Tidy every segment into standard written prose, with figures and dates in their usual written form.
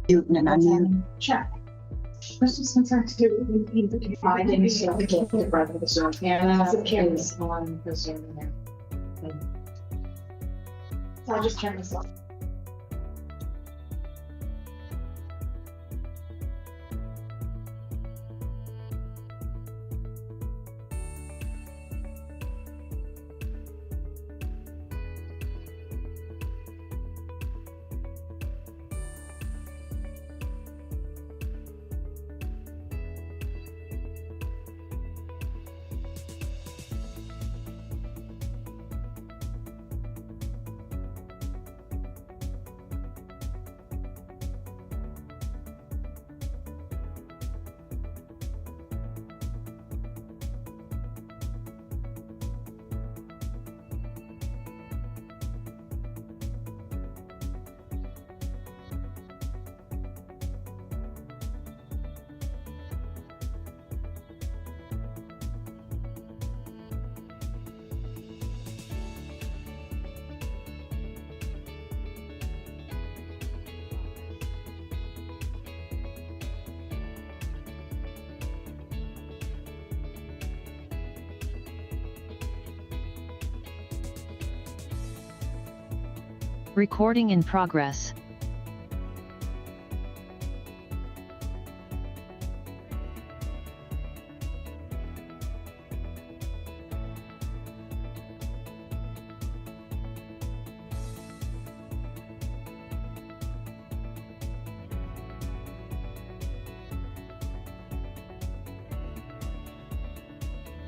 mute and unmute. Check. Let's just finding so the brother the Zoom. Yeah, the camera's on the Zoom there. So I'll just turn this off. Recording in progress.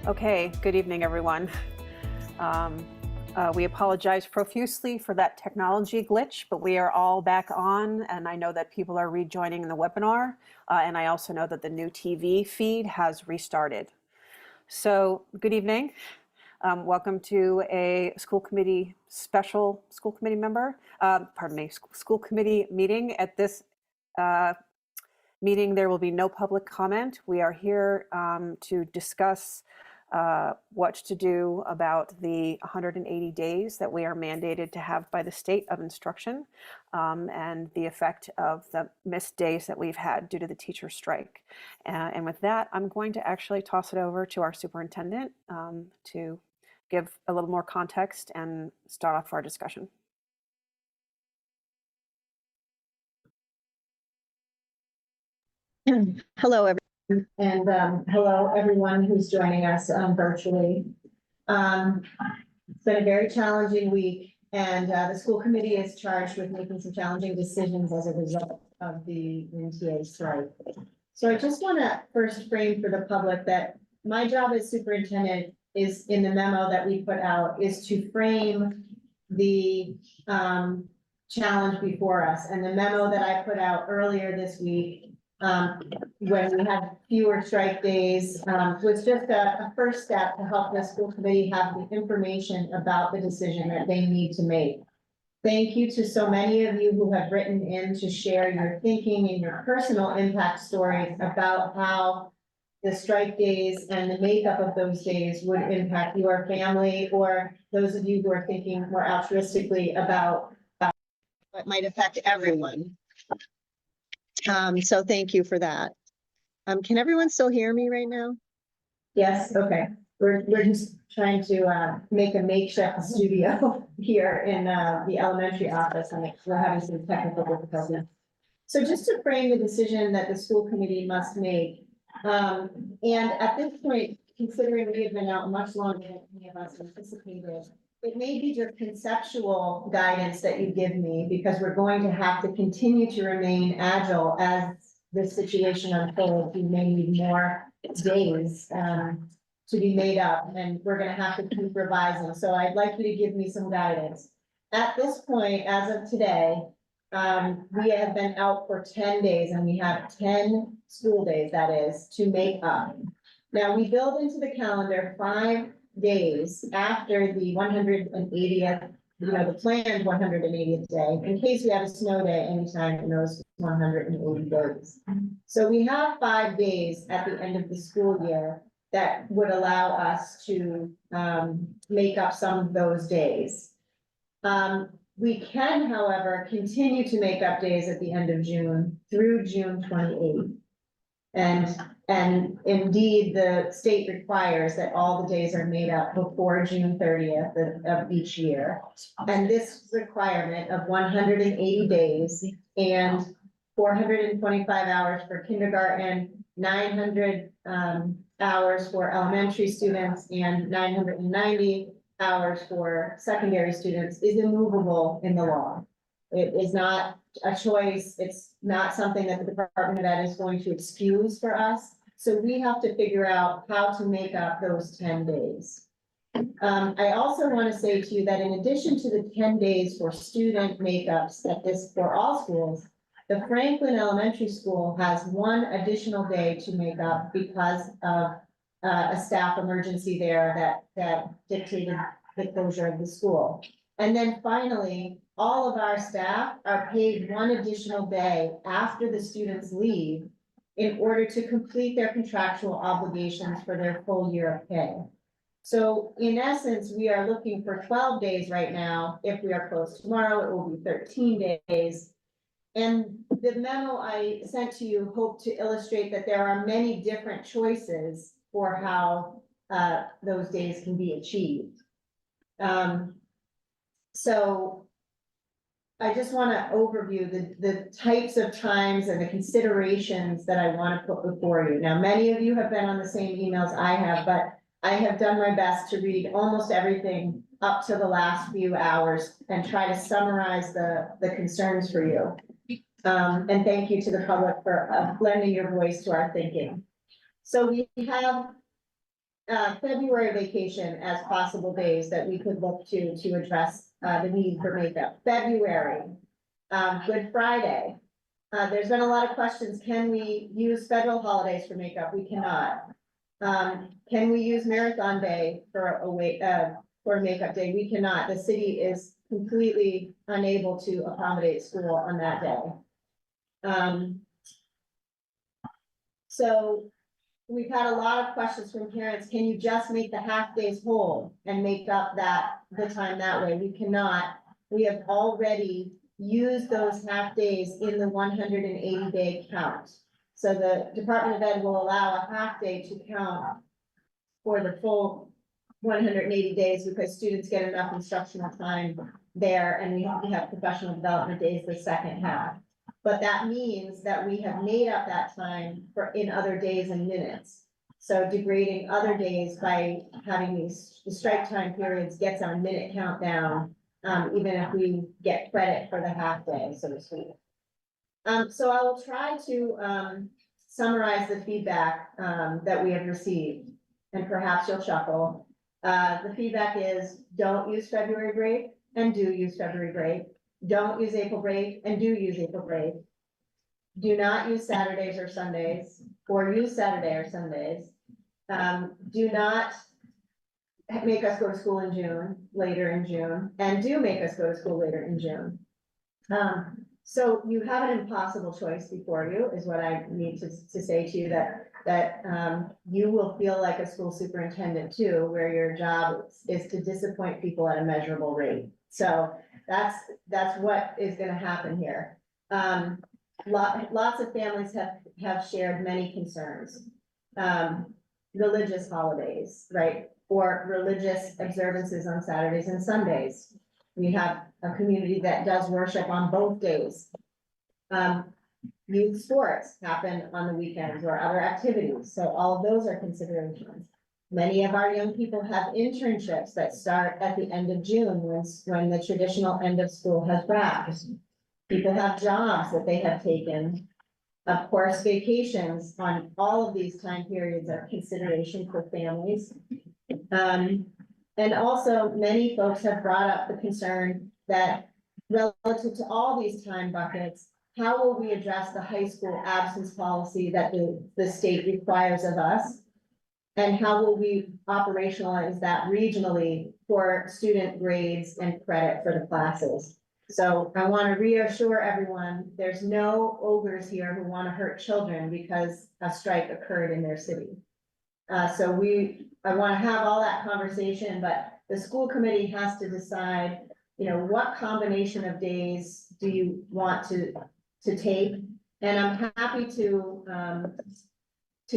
Okay, good evening, everyone. We apologize profusely for that technology glitch, but we are all back on, and I know that people are rejoining the webinar, and I also know that the new TV feed has restarted. So, good evening. Welcome to a school committee special school committee member, school committee meeting. At this meeting, there will be no public comment. We are here to discuss what to do about the 180 days that we are mandated to have by the state of instruction, and the effect of the missed days that we've had due to the teacher strike. And with that, I'm going to actually toss it over to our superintendent to give a little more context and start off our discussion. Hello, everyone. And hello, everyone who's joining us virtually. It's been a very challenging week, and the school committee is charged with making some challenging decisions as a result of the NTA strike. So I just want to first frame for the public that my job as superintendent is, in the memo that we put out, is to frame the challenge before us. And the memo that I put out earlier this week when we had fewer strike days, was just a first step to help the school committee have the information about the decision that they need to make. Thank you to so many of you who have written in to share your thinking and your personal impact stories about how the strike days and the makeup of those days would impact your family, or those of you who are thinking more altruistically about what might affect everyone. So thank you for that. Can everyone still hear me right now? Yes, okay. We're just trying to make a makeshift studio here in the elementary office, and we're having some technical difficulties. So just to frame the decision that the school committee must make, and at this point, considering we have been out much longer than any of us anticipated, it may be just conceptual guidance that you give me, because we're going to have to continue to remain agile as this situation unfolds. We may need more days to be made up, and we're gonna have to keep revising. So I'd like you to give me some guidance. At this point, as of today, we have been out for 10 days, and we have 10 school days, that is, to make up. Now, we build into the calendar 5 days after the 180th, the planned 180th day, in case we have a snow day anytime in those 180 days. So we have 5 days at the end of the school year that would allow us to make up some of those days. We can, however, continue to make up days at the end of June through June 28th. And indeed, the state requires that all the days are made up before June 30th of each year. And this requirement of 180 days and 425 hours for kindergarten, 900 hours for elementary students, and 990 hours for secondary students is immovable in the law. It is not a choice. It's not something that the Department of Ed is going to excuse for us. So we have to figure out how to make up those 10 days. I also want to say to you that in addition to the 10 days for student makeups for all schools, the Franklin Elementary School has 1 additional day to make up because of a staff emergency there that dictated the closure of the school. And then finally, all of our staff are paid 1 additional day after the students leave in order to complete their contractual obligations for their full year of pay. So in essence, we are looking for 12 days right now. If we are closed tomorrow, it will be 13 days. And the memo I sent to you hoped to illustrate that there are many different choices for how those days can be achieved. So I just want to overview the types of times and the considerations that I want to put before you. Now, many of you have been on the same emails I have, but I have done my best to read almost everything up to the last few hours and try to summarize the concerns for you. And thank you to the public for lending your voice to our thinking. So we have February vacation as possible days that we could look to address the need for makeup. February, Good Friday. There's been a lot of questions. Can we use federal holidays for makeup? We cannot. Can we use Marathon Day for a makeup day? We cannot. The city is completely unable to accommodate school on that day. So we've had a lot of questions from parents. Can you just make the half days whole and make up the time that way? We cannot. We have already used those half days in the 180-day count. So the Department of Ed will allow a half day to count for the full 180 days because students get enough instructional time there, and we have professional development days the second half. But that means that we have made up that time in other days and minutes. So degrading other days by having the strike time periods gets our minute count down, even if we get credit for the half day, so to speak. So I will try to summarize the feedback that we have received, and perhaps you'll chuckle. The feedback is don't use February break and do use February break. Don't use April break and do use April break. do not use Saturdays or Sundays, or use Saturday or Sundays. Do not make us go to school in June, later in June, and do make us go to school later in June. So you have an impossible choice before you, is what I need to say to you, that you will feel like a school superintendent too, where your job is to disappoint people at a measurable rate. So that's what is gonna happen here. Lots of families have shared many concerns. Religious holidays, right? Or religious observances on Saturdays and Sundays. We have a community that does worship on both days. Youth sports happen on the weekends or other activities, so all of those are considerations. Many of our young people have internships that start at the end of June when the traditional end of school has wrapped. People have jobs that they have taken. Of course, vacations on all of these time periods are consideration for families. And also, many folks have brought up the concern that relative to all these time buckets, how will we address the high school absence policy that the state requires of us? And how will we operationalize that regionally for student grades and credit for the classes? So I want to reassure everyone, there's no ogres here who want to hurt children because a strike occurred in their city. I want to have all that conversation, but the school committee has to decide, what combination of days do you want to take? And I'm happy to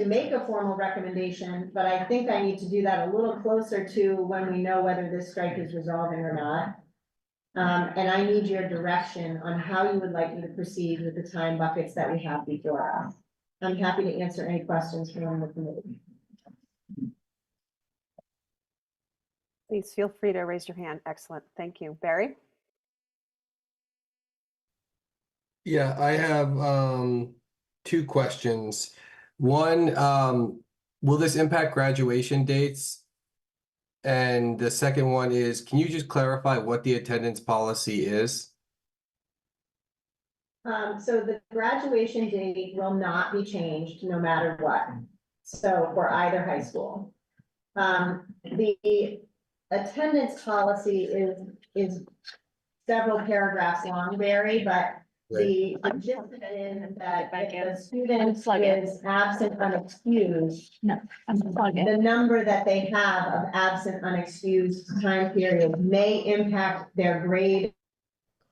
make a formal recommendation, but I think I need to do that a little closer to when we know whether this strike is resolving or not. And I need your direction on how you would like me to proceed with the time buckets that we have before us. I'm happy to answer any questions from the committee. Please feel free to raise your hand. Excellent. Thank you. Barry? Yeah, I have two questions. One, will this impact graduation dates? And the second one is, can you just clarify what the attendance policy is? So the graduation date will not be changed no matter what. So for either high school. The attendance policy is several paragraphs long, Barry, but the gist of it is that if the student is absent unexcused, the number that they have of absent unexcused time period may impact their grade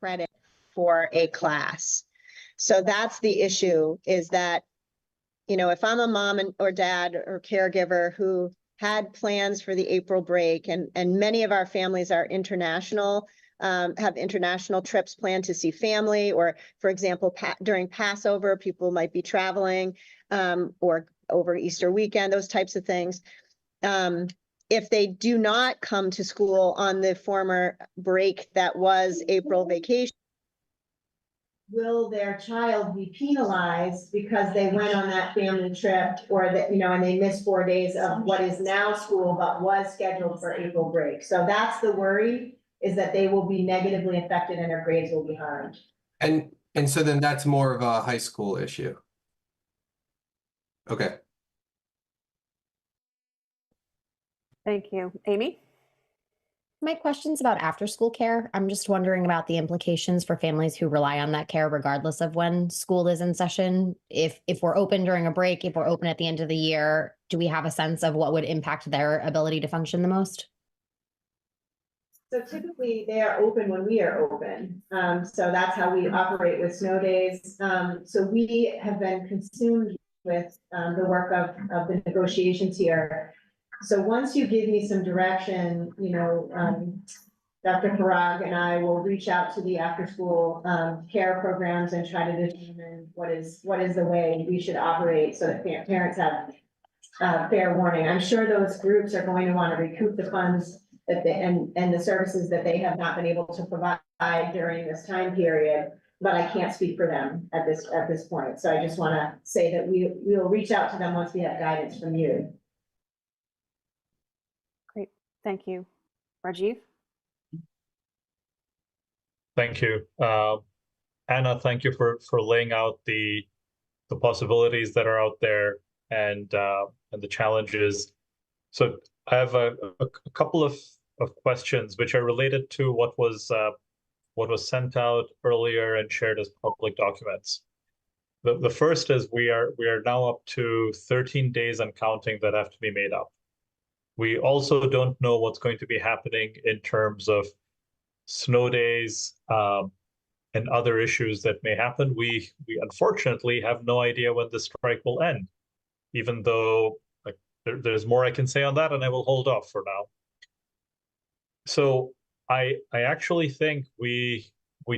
credit for a class. So that's the issue, is that, if I'm a mom or dad or caregiver who had plans for the April break, and many of our families are international, have international trips planned to see family, or for example, during Passover, people might be traveling, or over Easter weekend, those types of things. If they do not come to school on the former break that was April vacation, will their child be penalized because they went on that family trip, or that, and they missed 4 days of what is now school, but was scheduled for April break? So that's the worry, is that they will be negatively affected and their grades will be harmed. And so then that's more of a high school issue. Okay. Thank you. Amy? My question's about after-school care. I'm just wondering about the implications for families who rely on that care regardless of when school is in session. If we're open during a break, if we're open at the end of the year, do we have a sense of what would impact their ability to function the most? So typically they are open when we are open. So that's how we operate with snow days. So we have been consumed with the work of the negotiations here. So once you give me some direction, Dr. Farag and I will reach out to the after-school care programs and try to determine what is the way we should operate so that parents have fair warning. I'm sure those groups are going to want to recoup the funds that and the services that they have not been able to provide during this time period, but I can't speak for them at this point. So I just want to say that we will reach out to them once we have guidance from you. Great. Thank you. Rajiv? Thank you. Anna, thank you for laying out the the possibilities that are out there and the challenges. So I have a couple of questions which are related to what was sent out earlier and shared as public documents. The first is we are now up to 13 days and counting that have to be made up. We also don't know what's going to be happening in terms of snow days and other issues that may happen. We unfortunately have no idea when the strike will end, even though there's more I can say on that, and I will hold off for now. So I actually think we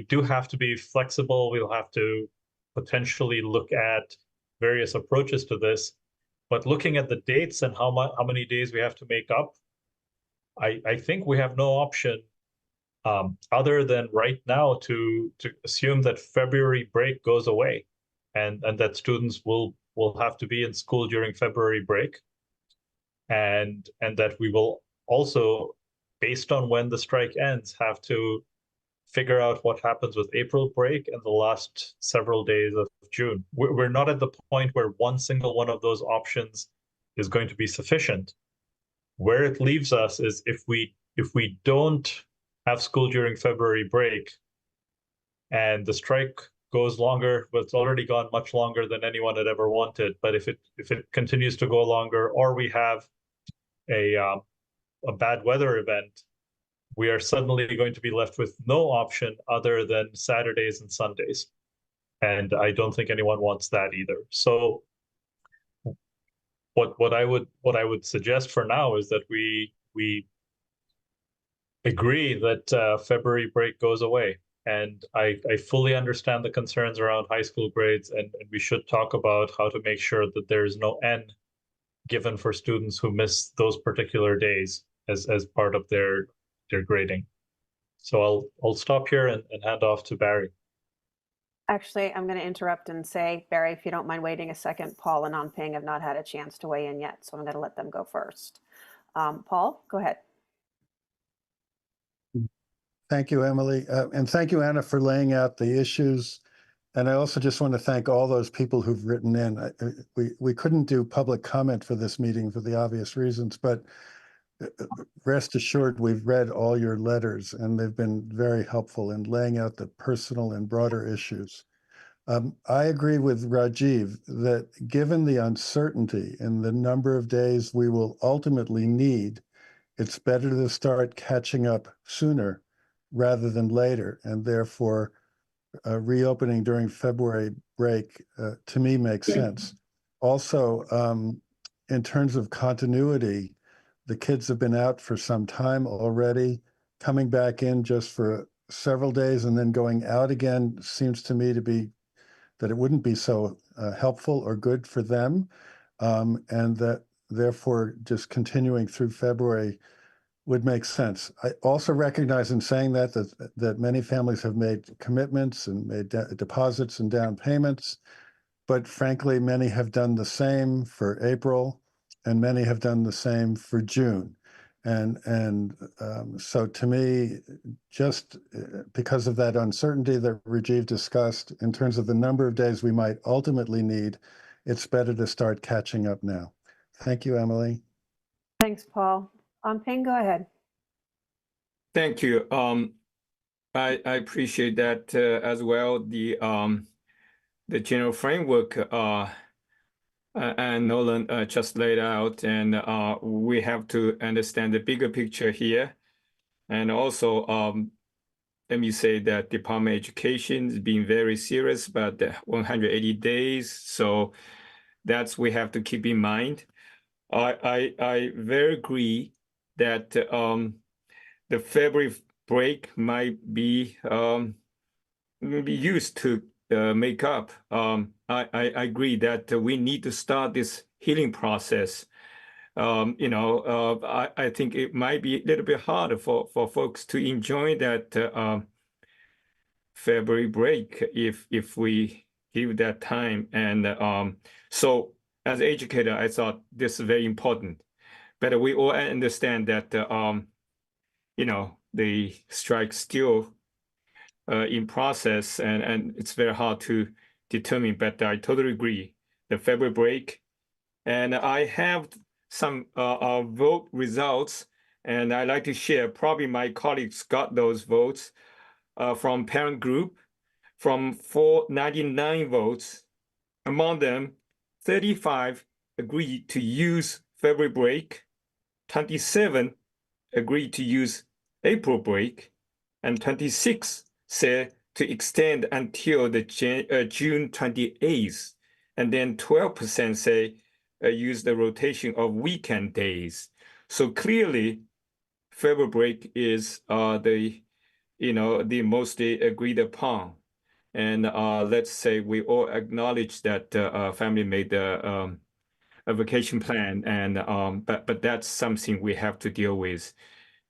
do have to be flexible. We'll have to potentially look at various approaches to this, but looking at the dates and how many days we have to make up, I think we have no option other than right now to assume that February break goes away, and that students will have to be in school during February break, and that we will also, based on when the strike ends, have to figure out what happens with April break and the last several days of June. We're not at the point where one single one of those options is going to be sufficient. Where it leaves us is if we don't have school during February break and the strike goes longer, but it's already gone much longer than anyone had ever wanted. But if it continues to go longer, or we have a bad weather event, we are suddenly going to be left with no option other than Saturdays and Sundays. And I don't think anyone wants that either. So what I would suggest for now is that we agree that February break goes away. And I fully understand the concerns around high school grades, and we should talk about how to make sure that there is no N given for students who miss those particular days as part of their grading. So I'll stop here and hand off to Barry. Actually, I'm going to interrupt and say, Barry, if you don't mind waiting a second, Paul and Anping have not had a chance to weigh in yet, so I'm going to let them go first. Paul, go ahead. Thank you, Emily. And thank you, Anna, for laying out the issues. And I also just want to thank all those people who've written in. We couldn't do public comment for this meeting for the obvious reasons, but rest assured we've read all your letters, and they've been very helpful in laying out the personal and broader issues. I agree with Rajiv that given the uncertainty in the number of days we will ultimately need, it's better to start catching up sooner rather than later, and therefore reopening during February break to me makes sense. Also, in terms of continuity, the kids have been out for some time already. Coming back in just for several days and then going out again seems to me to be that it wouldn't be so helpful or good for them, and that therefore just continuing through February would make sense. I also recognize in saying that many families have made commitments and made deposits and down payments, but frankly, many have done the same for April, and many have done the same for June. And so to me, just because of that uncertainty that Rajiv discussed in terms of the number of days we might ultimately need, it's better to start catching up now. Thank you, Emily. Thanks, Paul. Ping, go ahead. Thank you. I appreciate that as well. The general framework and Nolan just laid out, and we have to understand the bigger picture here. And also, let me say that Department of Education is being very serious about the 180 days. So that's we have to keep in mind. I very agree that the February break might be used to make up. I agree that we need to start this healing process. I think it might be a little bit harder for folks to enjoy that February break if we give that time. And so as an educator, I thought this is very important. But we all understand that the strike still in process, and it's very hard to determine, but I totally agree. The February break. And I have some vote results, and I'd like to share. Probably my colleagues got those votes from parent group, from 499 votes. Among them, 35 agreed to use February break, 27 agreed to use April break, and 26 said to extend until the June 28th, and then 12% say use the rotation of weekend days. So clearly, February break is the most agreed upon. And let's say we all acknowledge that family made a vacation plan, and but that's something we have to deal with.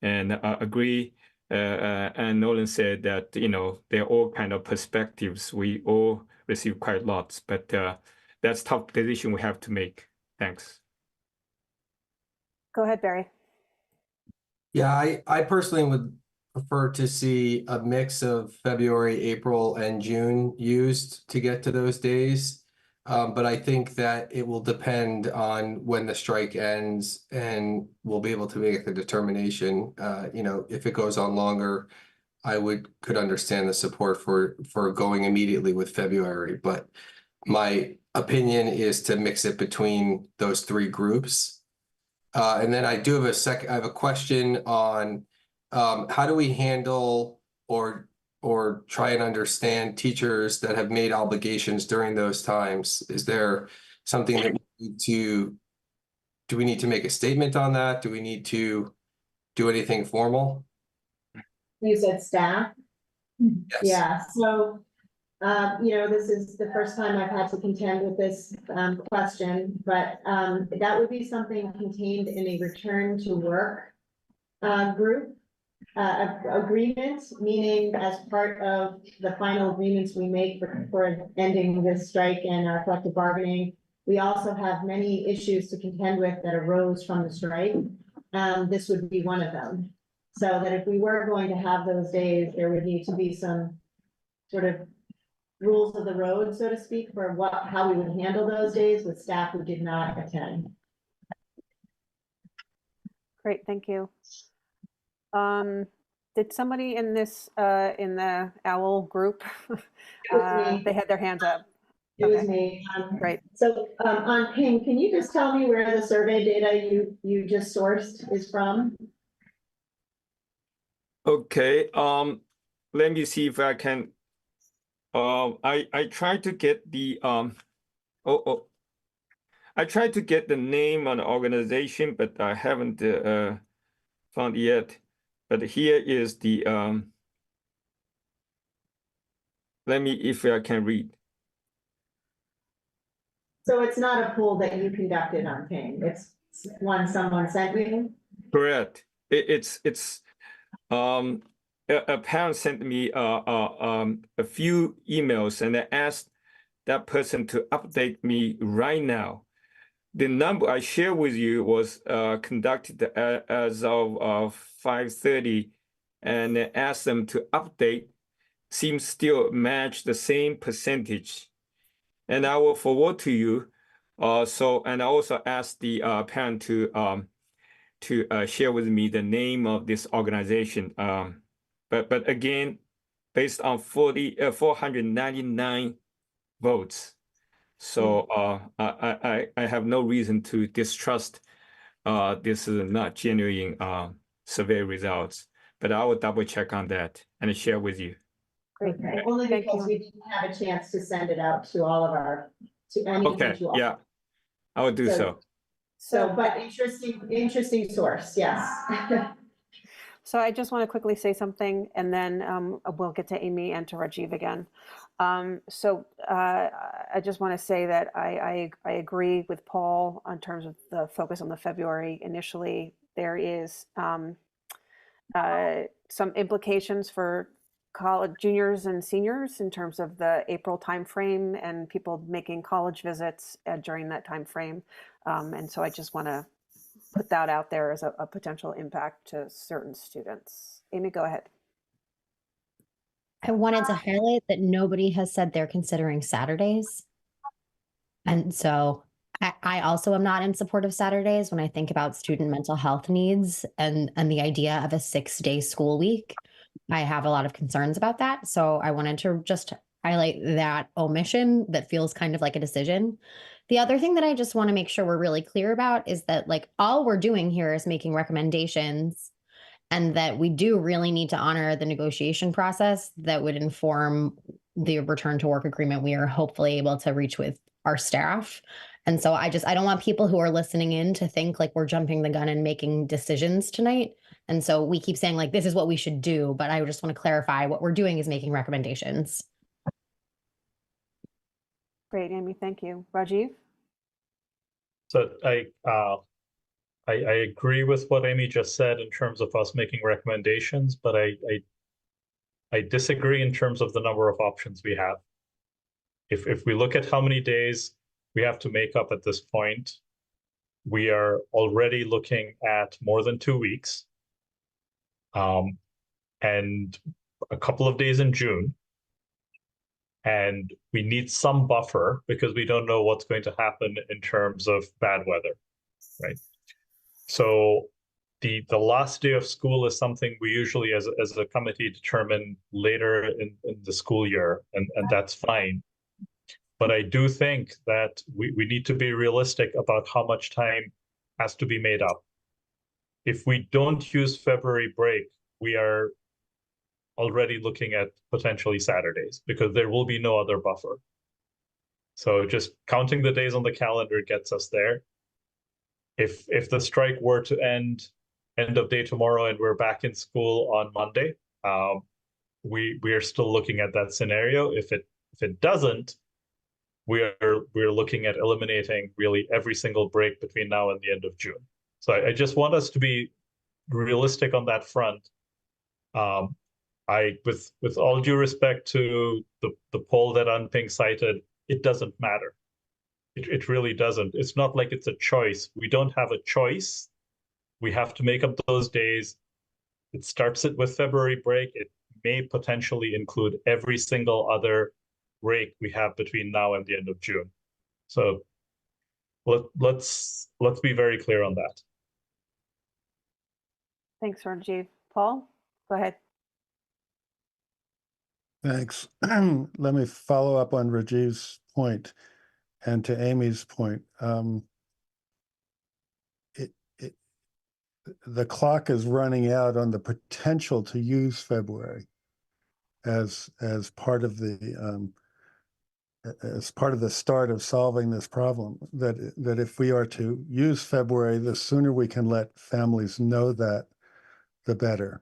And agree. And Nolan said that they're all kind of perspectives. We all receive quite lots, but that's tough decision we have to make. Thanks. Go ahead, Barry. Yeah, I personally would prefer to see a mix of February, April, and June used to get to those days. But I think that it will depend on when the strike ends, and we'll be able to make the determination. If it goes on longer, I could understand the support for going immediately with February. But my opinion is to mix it between those three groups. And then I do have I have a question on how do we handle or try and understand teachers that have made obligations during those times? Is there something that do we need to make a statement on that? Do we need to do anything formal? You said staff? Yes. Yeah, so, this is the first time I've had to contend with this question, but that would be something contained in a return to work group agreement, meaning as part of the final agreements we make for ending this strike and our collective bargaining. We also have many issues to contend with that arose from the strike. This would be one of them. So that if we were going to have those days, there would need to be some sort of rules of the road, so to speak, for how we would handle those days with staff who did not attend. Great, thank you. Did somebody in this in the OWL group? They had their hands up. It was me. Great. So on Ping, can you just tell me where the survey data you just sourced is from? Okay. Let me see if I can. I tried to get the I tried to get the name on the organization, but I haven't found it yet. But here is the let me, if I can read. So it's not a poll that you conducted on Ping. It's one someone sent you? Correct. It's a parent sent me a few emails, and I asked that person to update me right now. The number I share with you was conducted as of 5:30, and I asked them to update. Seems still match the same percentage, and I will forward to you. And I also asked the parent to share with me the name of this organization. But again, based on 499 votes. So I have no reason to distrust this is not genuine survey results, but I will double check on that and share with you. Great. Okay. Only Thank because you. we didn't have a chance to send it out to all of to any Okay, individual. yeah, I will do so. So, but interesting source, yes. So I just want to quickly say something, and then we'll get to Amy and to Rajiv again. I just want to say that I agree with Paul in terms of the focus on the February. Initially, there is some implications for college juniors and seniors in terms of the April timeframe and people making college visits during that timeframe. And so I just want to put that out there as a potential impact to certain students. Amy, go ahead. I wanted to highlight that nobody has said they're considering Saturdays. And so I also am not in support of Saturdays when I think about student mental health needs and the idea of a 6-day school week. I have a lot of concerns about that. So I wanted to just highlight that omission that feels kind of like a decision. The other thing that I just want to make sure we're really clear about is that like all we're doing here is making recommendations, and that we do really need to honor the negotiation process that would inform the return to work agreement we are hopefully able to reach with our staff. And so I don't want people who are listening in to think like we're jumping the gun and making decisions tonight. And so we keep saying like, this is what we should do, but I just want to clarify what we're doing is making recommendations. Great, Amy, thank you. Rajiv? So I agree with what Amy just said in terms of us making recommendations, but I disagree in terms of the number of options we have. If we look at how many days we have to make up at this point, we are already looking at more than 2 weeks, and a couple of days in June. And we need some buffer because we don't know what's going to happen in terms of bad weather, right? So the last day of school is something we usually as a committee determine later in the school year, and that's fine. But I do think that we need to be realistic about how much time has to be made up. If we don't use February break, we are already looking at potentially Saturdays because there will be no other buffer. So just counting the days on the calendar gets us there. If the strike were to end of day tomorrow and we're back in school on Monday, we are still looking at that scenario. If it doesn't, we're looking at eliminating really every single break between now and the end of June. So I just want us to be realistic on that front. With all due respect to the poll that Anping cited, it doesn't matter. It really doesn't. It's not like it's a choice. We don't have a choice. We have to make up those days. It starts it with February break. It may potentially include every single other break we have between now and the end of June. So let's be very clear on that. Thanks, Rajiv. Paul, go ahead. Thanks. Let me follow up on Rajiv's point and to Amy's point. The clock is running out on the potential to use February as part of the start of solving this problem. That if we are to use February, the sooner we can let families know that, the better.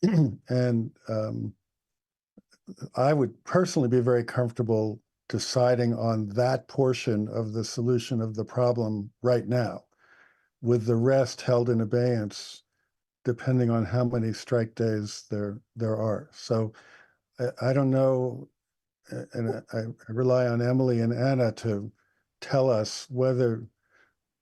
And I would personally be very comfortable deciding on that portion of the solution of the problem right now, with the rest held in abeyance, depending on how many strike days there are. So I don't know, and I rely on Emily and Anna to tell us whether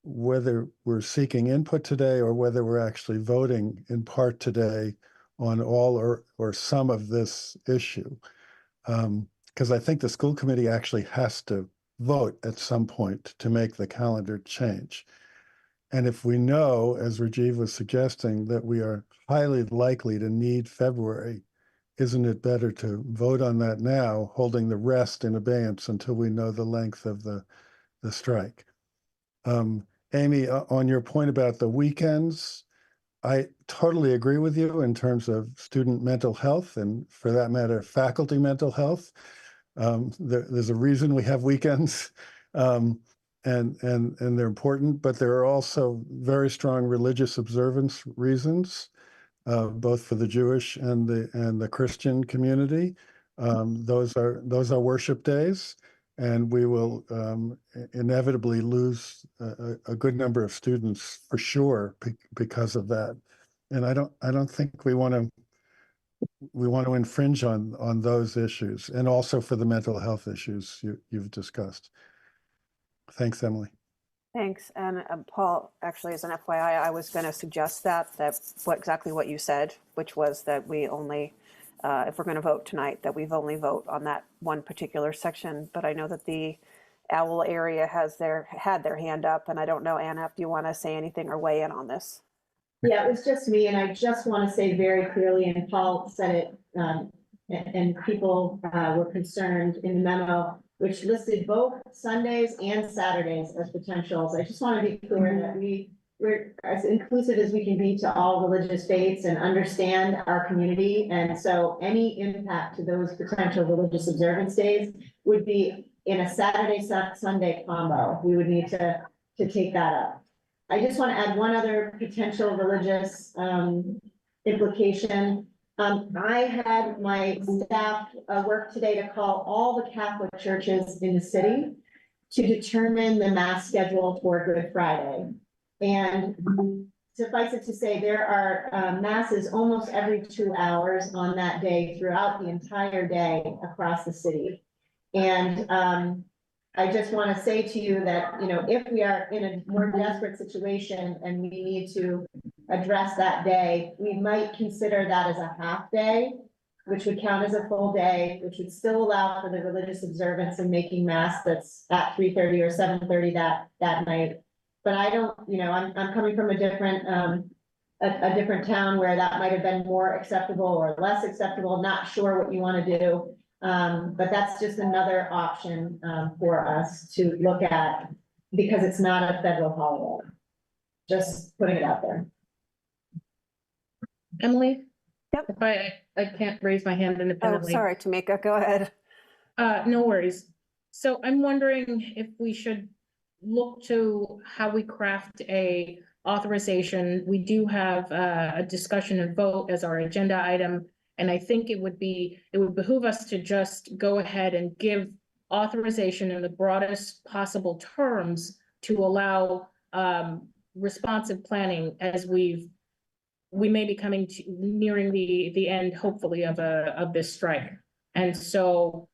we're seeking input today or whether we're actually voting in part today on all or some of this issue. Because I think the school committee actually has to vote at some point to make the calendar change. And if we know, as Rajiv was suggesting, that we are highly likely to need February, isn't it better to vote on that now, holding the rest in abeyance until we know the length of the strike? Amy, on your point about the weekends, I totally agree with you in terms of student mental health and, for that matter, faculty mental health. There's a reason we have weekends, and they're important, but there are also very strong religious observance reasons, both for the Jewish and the Christian community. Those are worship days, and we will inevitably lose a good number of students for sure because of that. And I don't think we want to infringe on those issues, and also for the mental health issues you've discussed. Thanks, Emily. Thanks. And Paul, actually, as an FYI, I was going to suggest that exactly what you said, which was that we only if we're going to vote tonight, that we've only vote on that one particular section. But I know that the OWL area had their hand up, and I don't know, Anna, if you want to say anything or weigh in on this. Yeah, it was just me, and I just want to say very clearly, and Paul said it, and people were concerned in the memo, which listed both Sundays and Saturdays as potentials. I just want to be clear that we're as inclusive as we can be to all religious faiths and understand our community. And so any impact to those potential religious observance days would be in a Saturday-Sunday combo. We would need to take that up. I just want to add one other potential religious implication. I had my staff work today to call all the Catholic churches in the city to determine the mass schedule for Good Friday. And suffice it to say, there are masses almost every 2 hours on that day throughout the entire day across the city. And I just want to say to you that, you know, if we are in a more desperate situation and we need to address that day, we might consider that as a half day, which would count as a full day, which would still allow for the religious observance and making mass that's at 3:30 or 7:30 that night. But I don't, you know, I'm coming from a different town where that might have been more acceptable or less acceptable. Not sure what you want to do. But that's just another option for us to look at because it's not a federal holiday. Just putting it out there. Emily? Yep. If I can't raise my hand Oh, independently. sorry, Tamika, go ahead. No worries. So I'm wondering if we should look to how we craft a authorization. We do have a discussion and vote as our agenda item. And I think it would behoove us to just go ahead and give authorization in the broadest possible terms to allow responsive planning as we may be coming to nearing the end, hopefully, of this strike. And so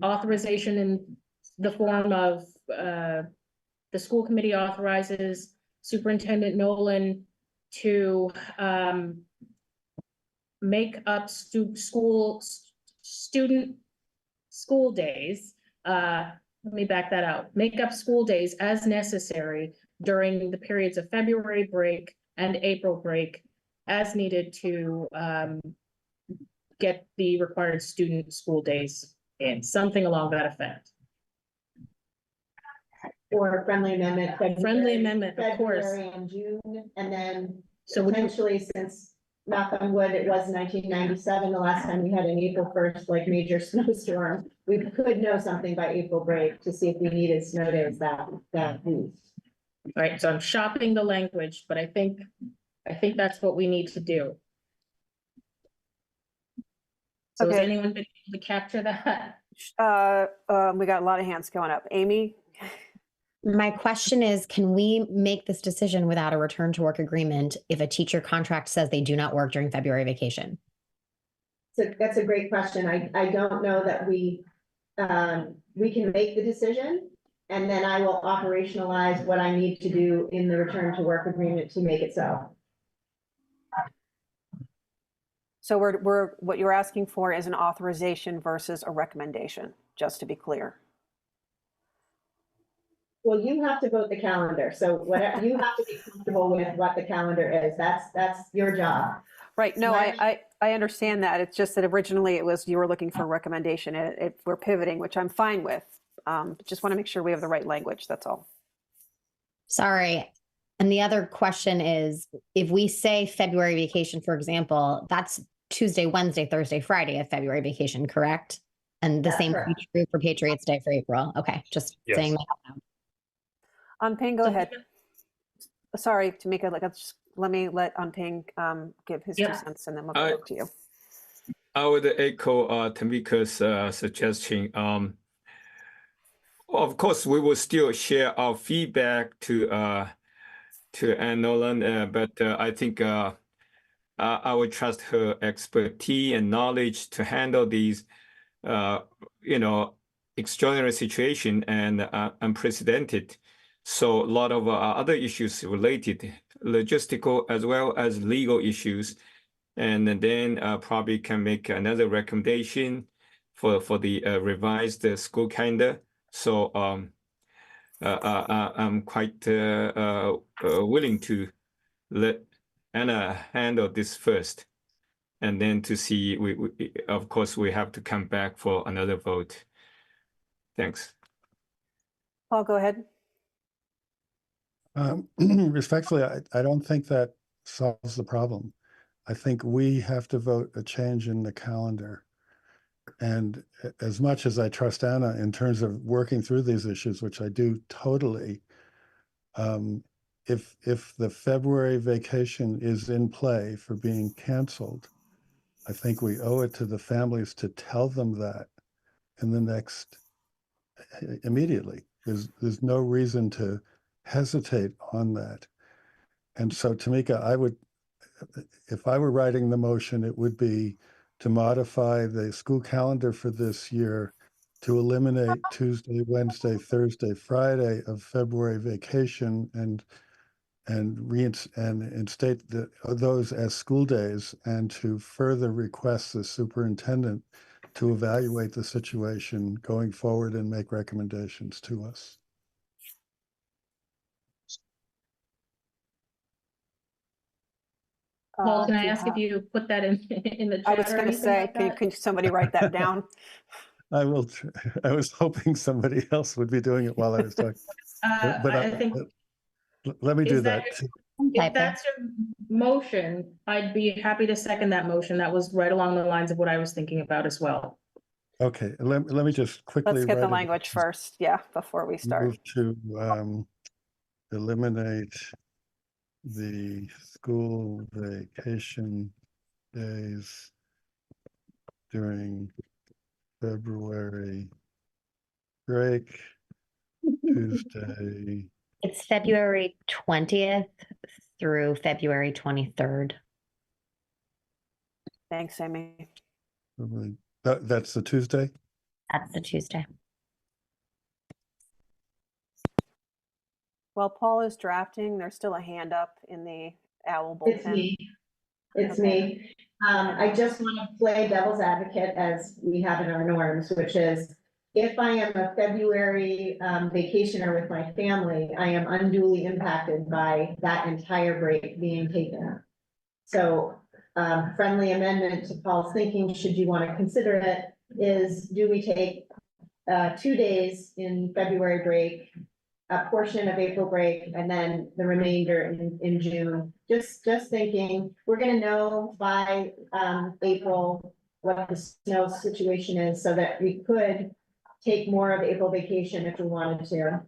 authorization in the form of the school committee authorizes Superintendent Nolan to make up school days. Let me back that out. Make up school days as necessary during the periods of February break and April break as needed to get the required student school days in, something along that effect. Or a friendly amendment. Friendly amendment, of course. February and June, and then So potentially, since knock on wood, it was 1997, the last time we had an April 1st, like major snowstorm. We could know something by April break to see if we needed snow days that week. All right, so I'm shopping the language, but I think that's what we need to do. So has Okay. anyone been able to capture that? We got a lot of hands going up. Amy? My question is, can we make this decision without a return to work agreement if a teacher contract says they do not work during February vacation? So that's a great question. I don't know that we can make the decision, and then I will operationalize what I need to do in the return to work agreement to make it so. So what you're asking for is an authorization versus a recommendation, just to be clear. Well, you have to vote the calendar, so whatever, you have to be comfortable with what the calendar is. That's your job. Right, no, I understand that. It's just that originally it was, you were looking for a recommendation. We're pivoting, which I'm fine with. Just want to make sure we have the right language, that's all. Sorry. And the other question is, if we say February vacation, for example, that's Tuesday, Wednesday, Thursday, Friday of February vacation, correct? And the That's same correct. true for Patriots Day for April. Okay, just Yes. saying that. Anping, go ahead. Sorry, Tamika, let me let Anping give his 2 cents and then we'll go back to you. I would echo Tamika's suggestion. Of course, we will still share our feedback to Ann Nolan, but I think I would trust her expertise and knowledge to handle these, extraordinary situation and unprecedented. So a lot of other issues related, logistical as well as legal issues, and then probably can make another recommendation for the revised school calendar. So I'm quite willing to let Anna handle this first, and then to see, we of course we have to come back for another vote. Thanks. Paul, go ahead. Respectfully, I don't think that solves the problem. I think we have to vote a change in the calendar. And as much as I trust Anna in terms of working through these issues, which I do totally, if the February vacation is in play for being canceled, I think we owe it to the families to tell them that in the next, immediately. There's no reason to hesitate on that. And so, Tamika, I would, if I were writing the motion, it would be to modify the school calendar for this year to eliminate Tuesday, Wednesday, Thursday, Friday of February vacation and instate those as school days, and to further request the superintendent to evaluate the situation going forward and make recommendations to us. Paul, can I Do you ask if have- you put that in the chat? I was or going to anything say, like that? can somebody write that down? I will. I was hoping somebody else would be doing it while I was talking. But I think, let me do is that, that. if that's your motion, I'd be happy to second that motion. That was right along the lines of what I was thinking about as well. Okay, let me just quickly. Let's get the write it. language first, yeah, before we start. Move to eliminate the school vacation days during February break, Tuesday. It's February 20th through February 23rd. Thanks, Amy. That's the Tuesday? That's the Tuesday. While Paul is drafting, there's still a hand up in the OWL It's bulletin. me. It's Okay. me. I just want to play devil's advocate as we have in our norms, which is if I am a February vacationer with my family, I am unduly impacted by that entire break being taken. So friendly amendment to Paul's thinking, should you want to consider it, is do we take 2 days in February break, a portion of April break, and then the remainder in June? Just thinking, we're gonna know by April what the snow situation is, so that we could take more of April vacation if we wanted to.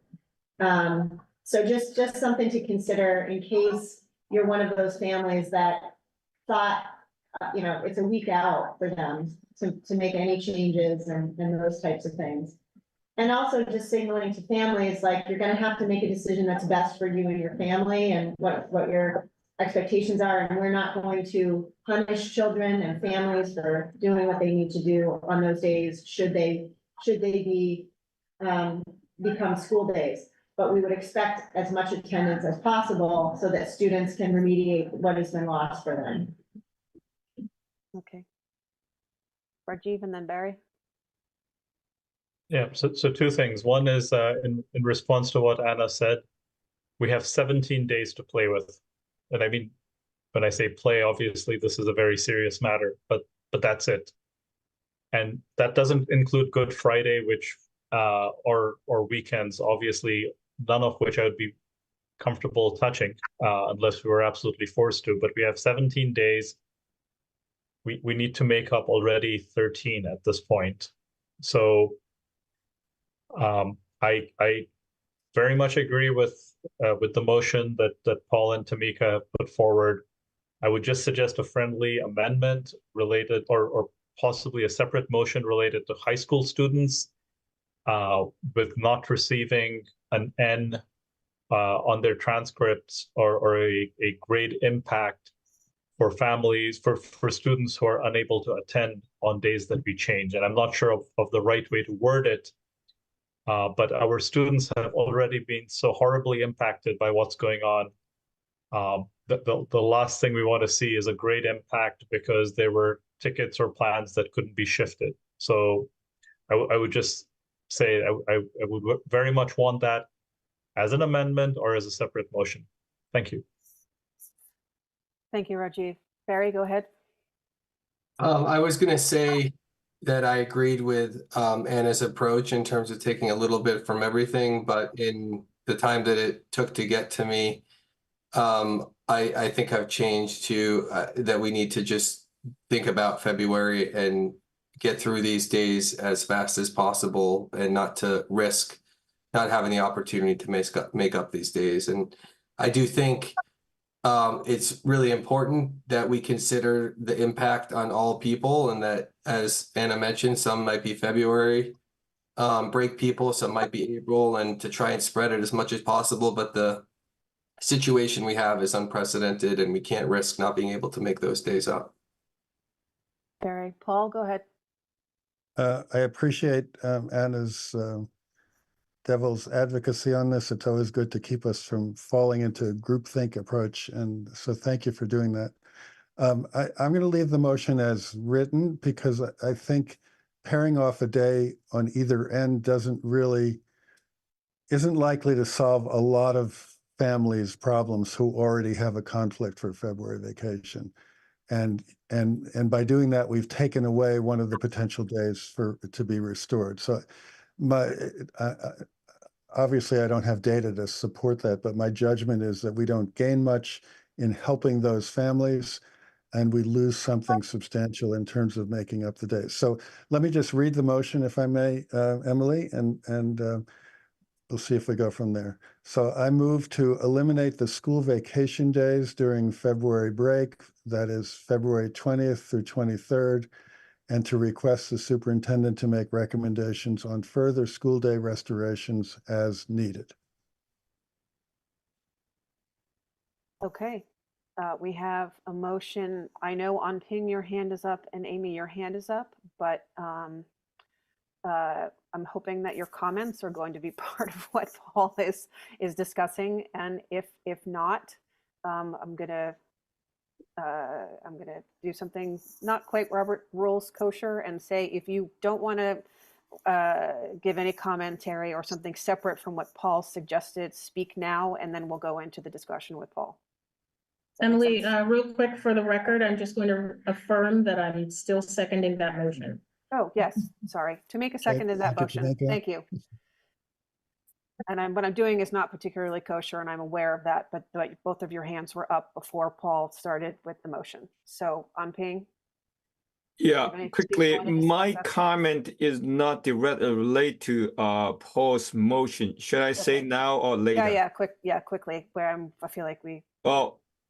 So just something to consider in case you're one of those families that thought, it's a week out for them to make any changes and those types of things. And also just signaling to families, like, you're gonna have to make a decision that's best for you and your family and what your expectations are. And we're not going to punish children and families for doing what they need to do on those days, should they be become school days. But we would expect as much attendance as possible so that students can remediate what has been lost for them. Okay. Rajiv and then Barry. Yeah, so two things. One is in response to what Anna said, we have 17 days to play with. And I mean, when I say play, obviously this is a very serious matter, but that's it. And that doesn't include Good Friday, which or weekends, obviously, none of which I would be comfortable touching unless we were absolutely forced to. But we have 17 days. We need to make up already 13 at this point. So I very much agree with the motion that Paul and Tamika have put forward. I would just suggest a friendly amendment related, or possibly a separate motion related to high school students with not receiving an N on their transcripts or a grade impact for families, for students who are unable to attend on days that we change. And I'm not sure of the right way to word it, but our students have already been so horribly impacted by what's going on the last thing we want to see is a great impact because there were tickets or plans that couldn't be shifted. So I would just say I would very much want that as an amendment or as a separate motion. Thank you. Thank you, Rajiv. Barry, go ahead. I was going to say that I agreed with Anna's approach in terms of taking a little bit from everything, but in the time that it took to get to me, I think I've changed to that we need to just think about February and get through these days as fast as possible and not to risk not having the opportunity to make up these days. And I do think it's really important that we consider the impact on all people, and that, as Anna mentioned, some might be February break people, some might be April, and to try and spread it as much as possible. But the situation we have is unprecedented, and we can't risk not being able to make those days up. Barry, Paul, go ahead. I appreciate Anna's devil's advocacy on this. It's always good to keep us from falling into a groupthink approach. And so thank you for doing that. I'm going to leave the motion as written because I think pairing off a day on either end isn't likely to solve a lot of families' problems who already have a conflict for February vacation. And by doing that, we've taken away one of the potential days to be restored. So obviously I don't have data to support that, but my judgment is that we don't gain much in helping those families, and we lose something substantial in terms of making up the days. So let me just read the motion, if I may, Emily, and we'll see if we go from there. So I move to eliminate the school vacation days during February break, that is February 20th through 23rd, and to request the superintendent to make recommendations on further school day restorations as needed. Okay, we have a motion. I know on Ping, your hand is up, and Amy, your hand is up, but I'm hoping that your comments are going to be part of what Paul is discussing. And if not, I'm gonna do something not quite Robert Rules kosher and say, if you don't want to give any commentary or something separate from what Paul suggested, speak now, and then we'll go into the discussion with Paul. Emily, real quick for the record, I'm just going to affirm that I'm still seconding that motion. Oh, yes, sorry. Tamika seconded that motion. Thank you. And what I'm doing is not particularly kosher, and I'm aware of that, but both of your hands were up before Paul started with the motion. So on Ping. Yeah, quickly, my comment is not directly related to Paul's motion. Should I say now or later? Yeah, quickly, where I feel like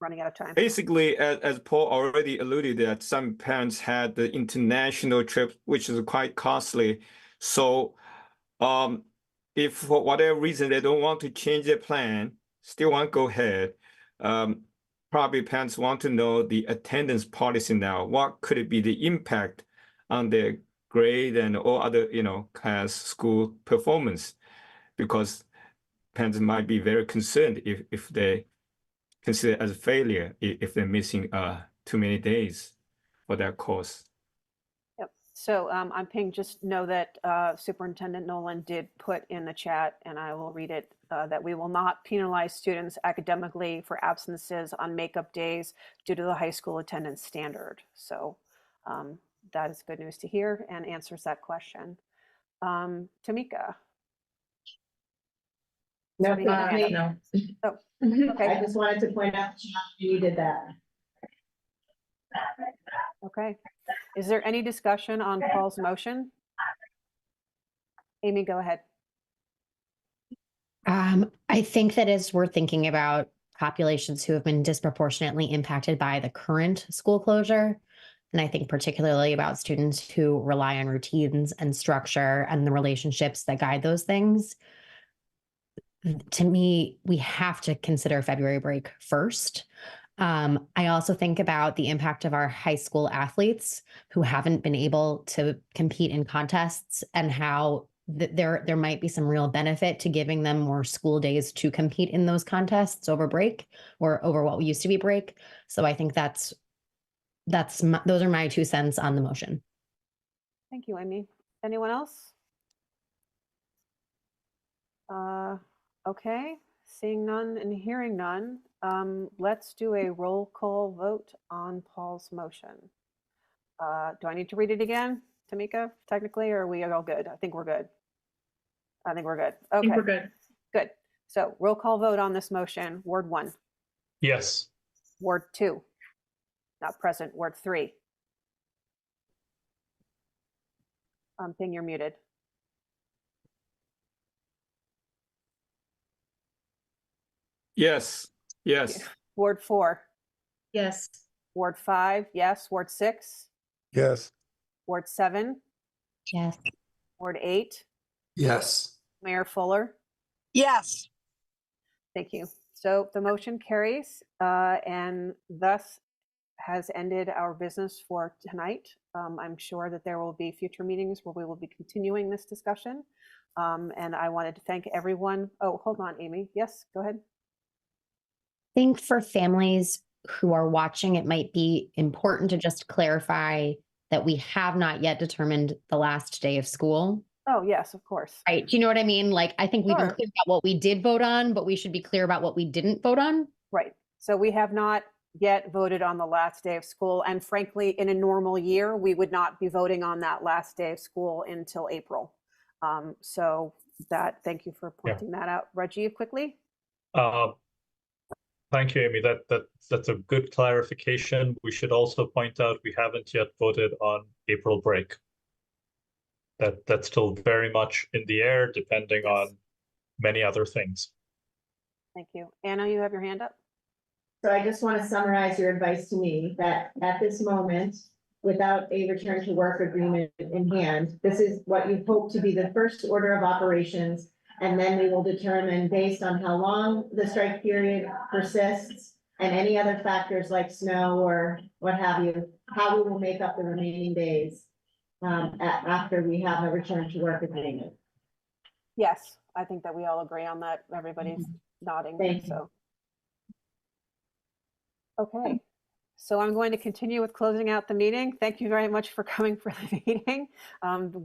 running out of time. Basically, as Paul already alluded, that some parents had the international trip, which is quite costly. So if for whatever reason they don't want to change their plan, still want to go ahead, probably parents want to know the attendance policy now. What could it be the impact on their grade and all other, class school performance? Because parents might be very concerned if they consider it as a failure if they're missing too many days for that course. Yep. So on Ping, just know that Superintendent Nolan did put in the chat, and I will read it, that we will not penalize students academically for absences on makeup days due to the high school attendance standard. So that is good news to hear and answers that question. Tamika. No, no. Oh, okay. I just wanted to point out you did that. Okay. Is there any discussion on Paul's motion? Amy, go ahead. I think that as we're thinking about populations who have been disproportionately impacted by the current school closure, and I think particularly about students who rely on routines and structure and the relationships that guide those things, to me, we have to consider February break first. I also think about the impact of our high school athletes who haven't been able to compete in contests and how there might be some real benefit to giving them more school days to compete in those contests over break or over what used to be break. So I think those are my 2 cents on the motion. Thank you, Amy. Anyone else? Okay, seeing none and hearing none, let's do a roll call vote on Paul's motion. Do I need to read it again, Tamika, technically, or are we all good? I think we're good. I think we're good. I think Okay, we're good. good. So roll call vote on this motion. Ward 1, Yes. Ward 2, not present. Ward 3. Ping, you're muted. Yes, yes, Ward 4, Yes. Ward 5, yes. Ward 6, Yes, Ward 7, Yes. Ward 8, Yes. Mayor Fuller. Yes. Thank you. So the motion carries and thus has ended our business for tonight. I'm sure that there will be future meetings where we will be continuing this discussion. And I wanted to thank everyone. Oh, hold on, Amy. Yes, go ahead. I think for families who are watching, it might be important to just clarify that we have not yet determined the last day of school. Oh, yes, of course. Right. Do you know what I mean? Like, I think we've been Sure. clear about what we did vote on, but we should be clear about what we didn't vote on. Right. So we have not yet voted on the last day of school. And frankly, in a normal year, we would not be voting on that last day of school until April. So thank you for pointing that out. Rajiv, quickly. Thank you, Amy. That's a good clarification. We should also point out we haven't yet voted on April break. That's still very much in the air, depending on many other things. Thank you. Anna, you have your hand up. So I just want to summarize your advice to me that at this moment, without a return to work agreement in hand, this is what you hope to be the first order of operations. And then we will determine, based on how long the strike period persists and any other factors like snow or what have you, how we will make up the remaining days after we have a return to work agreement. Yes, I think that we all agree on that. Everybody's nodding. Thank you. So. Okay, so I'm going to continue with closing out the meeting. Thank you very much for coming for the meeting.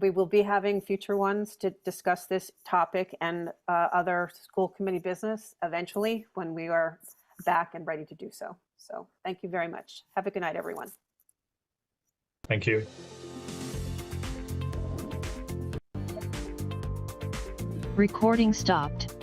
We will be having future ones to discuss this topic and other school committee business eventually when we are back and ready to do so. So thank you very much. Have a good night, everyone. Thank you. Recording stopped.